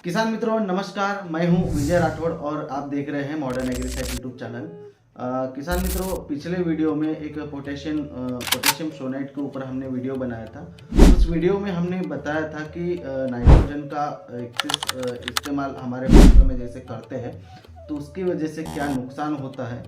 किसान मित्रों नमस्कार, मैं हूं विजय राठौड़ और आप देख रहे हैं मॉडर्न एग्रीटेक यूट्यूब चैनल। किसान मित्रों, पिछले वीडियो में एक पोटेशियम सोनेट के ऊपर हमने वीडियो बनाया था। उस वीडियो में हमने बताया था कि नाइट्रोजन का इस्तेमाल हमारे फसल में जैसे करते हैं तो उसकी वजह से क्या नुकसान होता है।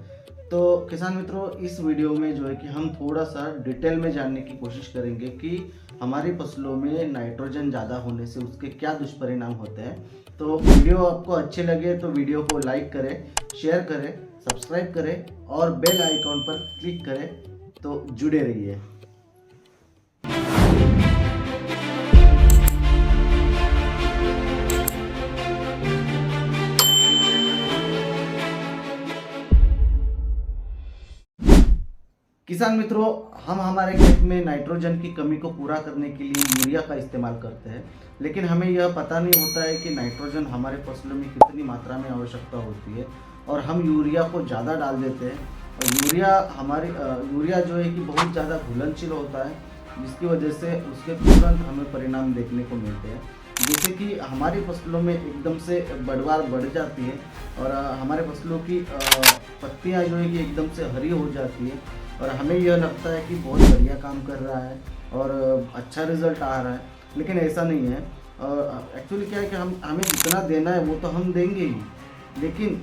तो किसान मित्रों, इस वीडियो में जो है कि हम थोड़ा सा डिटेल में जानने की कोशिश करेंगे कि हमारी फसलों में नाइट्रोजन ज़्यादा होने से उसके क्या दुष्परिणाम होते हैं। तो वीडियो आपको अच्छे लगे तो वीडियो को लाइक करें, शेयर करें, सब्सक्राइब करें और बेल आइकॉन पर क्लिक करें। तो जुड़े रहिए। किसान मित्रों, हम हमारे खेत में नाइट्रोजन की कमी को पूरा करने के लिए यूरिया का इस्तेमाल करते हैं, लेकिन हमें यह पता नहीं होता है कि नाइट्रोजन हमारे फसलों में कितनी मात्रा में आवश्यकता होती है और हम यूरिया को ज़्यादा डाल देते हैं। और यूरिया जो है कि बहुत ज़्यादा घुलनशील होता है, जिसकी वजह से उसके तुरंत हमें परिणाम देखने को मिलते हैं। जैसे कि हमारी फसलों में एकदम से बढ़वार बढ़ जाती है और हमारे फसलों की पत्तियाँ जो है कि एकदम से हरी हो जाती है और हमें यह लगता है कि बहुत बढ़िया काम कर रहा है और अच्छा रिजल्ट आ रहा है, लेकिन ऐसा नहीं है। एक्चुअली क्या है कि हमें जितना देना है वो तो हम देंगे ही, लेकिन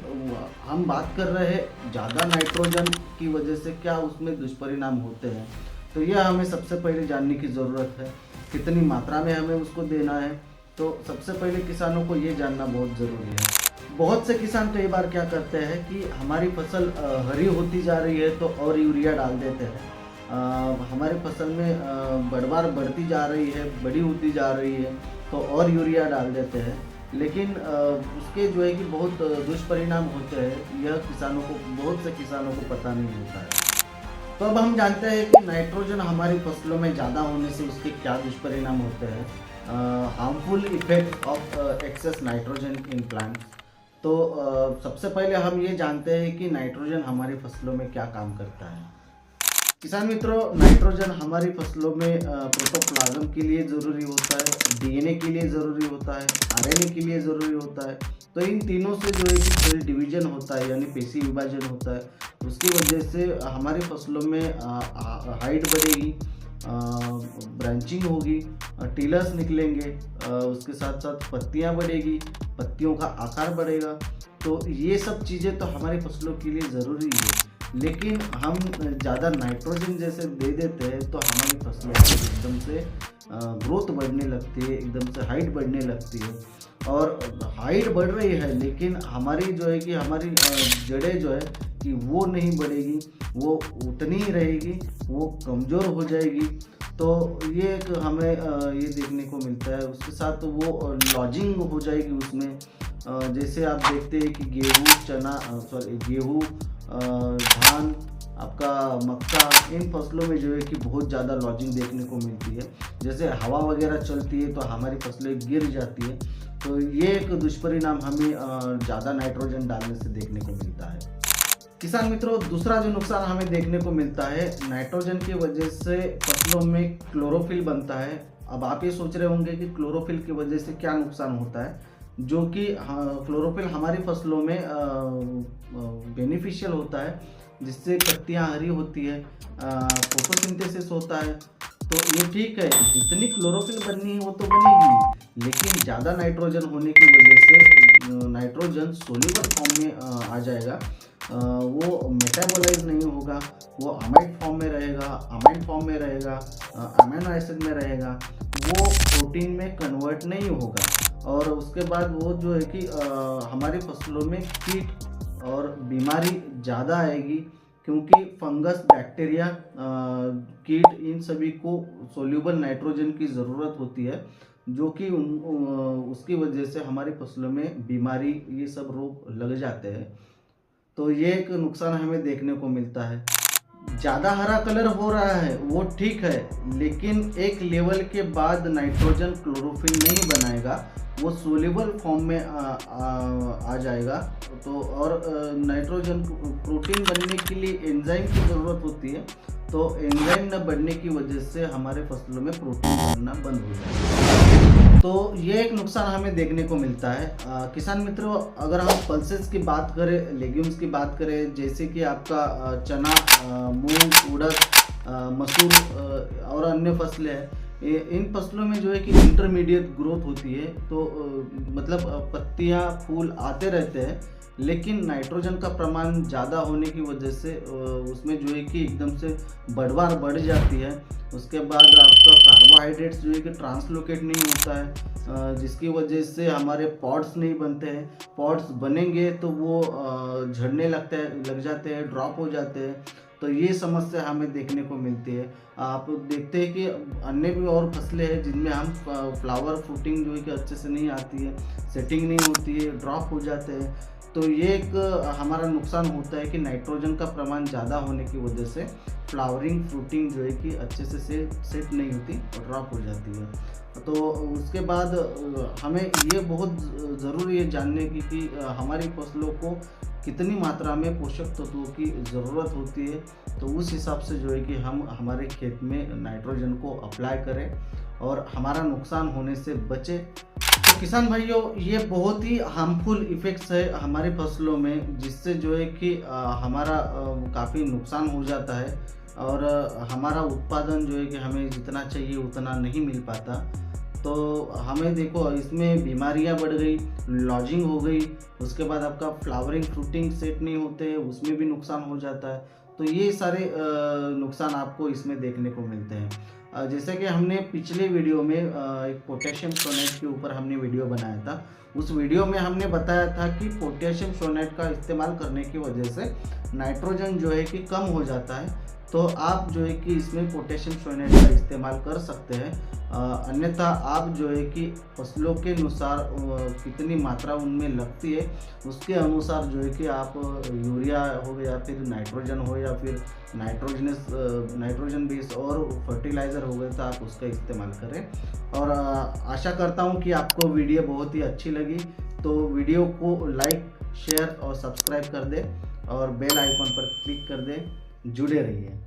हम बात कर रहे हैं ज़्यादा नाइट्रोजन की वजह से क्या उसमें दुष्परिणाम होते हैं। तो यह हमें सबसे पहले जानने की ज़रूरत है, कितनी मात्रा में हमें उसको देना है। तो सबसे पहले किसानों को ये जानना बहुत ज़रूरी है। बहुत से किसान कई बार क्या करते हैं कि हमारी फसल हरी होती जा रही है तो और यूरिया डाल देते हैं। हमारी फसल में बढ़वार बढ़ती जा रही है, बड़ी होती जा रही है तो और यूरिया डाल देते हैं, लेकिन उसके जो है कि बहुत दुष्परिणाम होते हैं। यह बहुत से किसानों को पता नहीं होता है। तो अब हम जानते हैं कि नाइट्रोजन हमारी फसलों में ज़्यादा होने से उसके क्या दुष्परिणाम होते हैं। Harmful effect of excess nitrogen in plants. तो सबसे पहले हम ये जानते हैं कि नाइट्रोजन हमारी फसलों में क्या काम करता है। किसान मित्रों, नाइट्रोजन हमारी फसलों में प्रोटोप्लाज्म के लिए ज़रूरी होता है, डीएनए के लिए ज़रूरी होता है, आरएनए के लिए ज़रूरी होता है। तो इन तीनों से जो है कि सेल डिवीजन होता है, यानी पेशी विभाजन होता है। उसकी वजह से हमारी फसलों में हाइट बढ़ेगी, ब्रांचिंग होगी, टीलर्स निकलेंगे, उसके साथ साथ पत्तियां बढ़ेगी, पत्तियों का आकार बढ़ेगा। तो ये सब चीज़ें तो हमारी फसलों के लिए ज़रूरी है, लेकिन हम ज़्यादा नाइट्रोजन जैसे दे देते हैं तो हमारी फसलों की एकदम से ग्रोथ बढ़ने लगती है, एकदम से हाइट बढ़ने लगती है। और हाइट बढ़ रही है, लेकिन हमारी जो है कि हमारी जड़ें जो है कि वो नहीं बढ़ेगी, वो उतनी ही रहेगी, वो कमज़ोर हो जाएगी। तो ये एक हमें ये देखने को मिलता है। उसके साथ वो लॉजिंग हो जाएगी उसमें। जैसे आप देखते हैं कि गेहूँ, धान, आपका मक्का, इन फसलों में जो है कि बहुत ज़्यादा लॉजिंग देखने को मिलती है। जैसे हवा वगैरह चलती है तो हमारी फसलें गिर जाती है। तो ये एक दुष्परिणाम हमें ज़्यादा नाइट्रोजन डालने से देखने को मिलता है। किसान मित्रों, दूसरा जो नुकसान हमें देखने को मिलता है, नाइट्रोजन की वजह से फसलों में क्लोरोफिल बनता है। अब आप ये सोच रहे होंगे कि क्लोरोफिल की वजह से क्या नुकसान होता है, जो कि क्लोरोफिल हमारी फसलों में बेनिफिशियल होता है, जिससे पत्तियां हरी होती है, फोटोसिंथेसिस होता है। तो ये ठीक है, जितनी क्लोरोफिल बननी है वो तो बनेगी, लेकिन ज़्यादा नाइट्रोजन होने की वजह से नाइट्रोजन सोल्यूबल फॉर्म में आ जाएगा। वो मेटाबोलाइज नहीं होगा, वो अमाइड फॉर्म में रहेगा, अमाइड फॉर्म में रहेगा, अमीनो एसिड में रहेगा, वो प्रोटीन में कन्वर्ट नहीं होगा। और उसके बाद वो जो है कि हमारी फसलों में कीट और बीमारी ज़्यादा आएगी, क्योंकि फंगस, बैक्टीरिया, कीट, इन सभी को सोल्यूबल नाइट्रोजन की ज़रूरत होती है, जो कि उसकी वजह से हमारी फसलों में बीमारी, ये सब रोग लग जाते हैं। तो ये एक नुकसान हमें देखने को मिलता है। ज़्यादा हरा कलर हो रहा है वो ठीक है, लेकिन एक लेवल के बाद नाइट्रोजन क्लोरोफिल नहीं बनाएगा, वो सोल्यूबल फॉर्म में आ जाएगा। तो और नाइट्रोजन प्रोटीन बनने के लिए एंजाइम की ज़रूरत होती है, तो एंजाइम न बढ़ने की वजह से हमारे फसलों में प्रोटीन बनना बंद हो जाएगा। तो ये एक नुकसान हमें देखने को मिलता है। किसान मित्रों, अगर हम पल्सेस की बात करें, लेग्यूम्स की बात करें, जैसे कि आपका चना, मूंग, उड़द, मसूर और अन्य फसलें हैं, इन फसलों में जो है कि इंटरमीडिएट ग्रोथ होती है। तो मतलब पत्तियां, फूल आते रहते हैं, लेकिन नाइट्रोजन का प्रमाण ज़्यादा होने की वजह से उसमें जो है कि एकदम से बढ़वार बढ़ जाती है। उसके बाद आपका कार्बोहाइड्रेट्स जो है कि ट्रांसलोकेट नहीं होता है, जिसकी वजह से हमारे पॉड्स नहीं बनते हैं। पॉड्स बनेंगे तो वो झड़ने लग जाते हैं, ड्रॉप हो जाते हैं। तो ये समस्या हमें देखने को मिलती है। आप देखते हैं कि अन्य भी और फसलें हैं जिनमें हम फ्लावर फ्रूटिंग जो है कि अच्छे से नहीं आती है, सेटिंग नहीं होती है, ड्रॉप हो जाते हैं। तो ये एक हमारा नुकसान होता है कि नाइट्रोजन का प्रमाण ज़्यादा होने की वजह से फ्लावरिंग फ्रूटिंग जो है कि अच्छे से सेट नहीं होती और ड्रॉप हो जाती है। तो उसके बाद हमें ये बहुत ज़रूरी है जानने की कि हमारी फसलों को कितनी मात्रा में पोषक तत्वों की ज़रूरत होती है। तो उस हिसाब से जो है कि हम हमारे खेत में नाइट्रोजन को अप्लाई करें और हमारा नुकसान होने से बचे। तो किसान भाइयों, ये बहुत ही हार्मफुल इफ़ेक्ट्स है हमारे फसलों में, जिससे जो है कि हमारा काफ़ी नुकसान हो जाता है और हमारा उत्पादन जो है कि हमें जितना चाहिए उतना नहीं मिल पाता। तो हमें देखो, इसमें बीमारियां बढ़ गई, लॉजिंग हो गई, उसके बाद आपका फ्लावरिंग फ्रूटिंग सेट नहीं होते हैं, उसमें भी नुकसान हो जाता है। तो ये सारे नुकसान आपको इसमें देखने को मिलते हैं। जैसे कि हमने पिछले वीडियो में एक पोटेशियम सोनेट के ऊपर हमने वीडियो बनाया था। उस वीडियो में हमने बताया था कि पोटेशियम सोनेट का इस्तेमाल करने की वजह से नाइट्रोजन जो है कि कम हो जाता है। तो आप जो है कि इसमें पोटेशियम सोनेट का इस्तेमाल कर सकते हैं। अन्यथा आप जो है कि फसलों के अनुसार कितनी मात्रा उनमें लगती है उसके अनुसार जो है कि आप यूरिया हो या फिर नाइट्रोजन हो या फिर नाइट्रोजन बेस और फर्टिलाइज़र हो गए तो आप उसका इस्तेमाल करें। और आशा करता हूँ कि आपको वीडियो बहुत ही अच्छी लगी। तो वीडियो को लाइक, शेयर और सब्सक्राइब कर दें और बेल आइकॉन पर क्लिक कर दें। जुड़े रहिए।